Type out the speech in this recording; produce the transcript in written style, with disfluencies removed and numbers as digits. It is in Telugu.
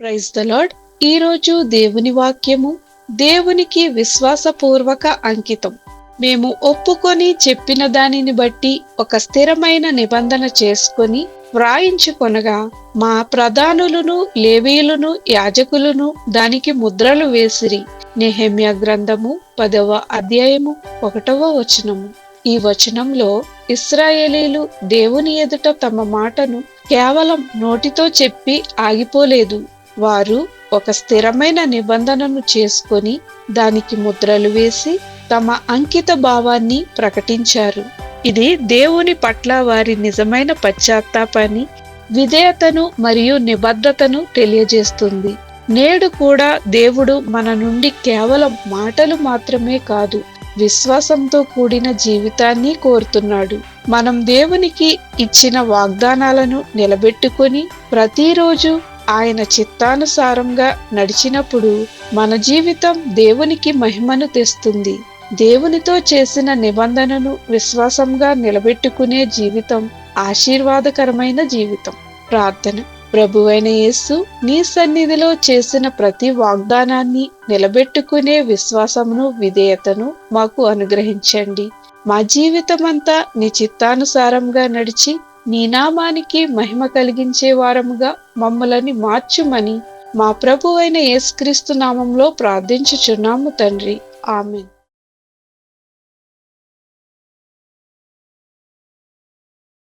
Praise the lord. ఈరోజు దేవుని వాక్యము దేవునికి విశ్వాసపూర్వక అంకితం. మేము ఒప్పుకొని చెప్పిన దానిని బట్టి ఒక స్థిరమైన నిబంధన చేసుకొని వ్రాయించుకొనగా మా ప్రధానులను లేవీయులను యాజకులను దానికి ముద్రలు వేసిరి. నెహెమ్యా గ్రంథము 10వ అధ్యాయము 1వ వచనము. ఈ వచనంలో ఇశ్రాయేలీలు దేవుని ఎదుట తమ మాటను కేవలం నోటితో చెప్పి ఆగిపోలేదు. వారు ఒక స్థిరమైన నిబంధనను చేసుకొని దానికి ముద్రలు వేసి తమ అంకిత భావాన్ని ప్రకటించారు. ఇది దేవుని పట్ల వారి నిజమైన పశ్చాత్తాపాన్ని, విధేయతను మరియు నిబద్ధతను తెలియజేస్తుంది. నేడు కూడా దేవుడు మన నుండి కేవలం మాటలు మాత్రమే కాదు, విశ్వాసంతో కూడిన జీవితాన్ని కోరుతున్నాడు. మనం దేవునికి ఇచ్చిన వాగ్దానాలను నిలబెట్టుకొని ప్రతిరోజు ఆయన చిత్తానుసారంగా నడిచినప్పుడు మన జీవితం దేవునికి మహిమను తెస్తుంది. దేవునితో చేసిన నిబంధనను విశ్వాసంగా నిలబెట్టుకునే జీవితం ఆశీర్వాదకరమైన జీవితం. ప్రార్థన. ప్రభువైన యేసు, నీ సన్నిధిలో చేసిన ప్రతి వాగ్దానాన్ని నిలబెట్టుకునే విశ్వాసమును, విధేయతను మాకు అనుగ్రహించండి. మా జీవితమంతా నీ చిత్తానుసారంగా నడిచి నీ నామానికి మహిమ కలిగించే వారముగా మమ్మల్ని మార్చుమని మా ప్రభువైన యేసుక్రీస్తు నామంలో ప్రార్థించుచున్నాము తండ్రి. ఆమేన్.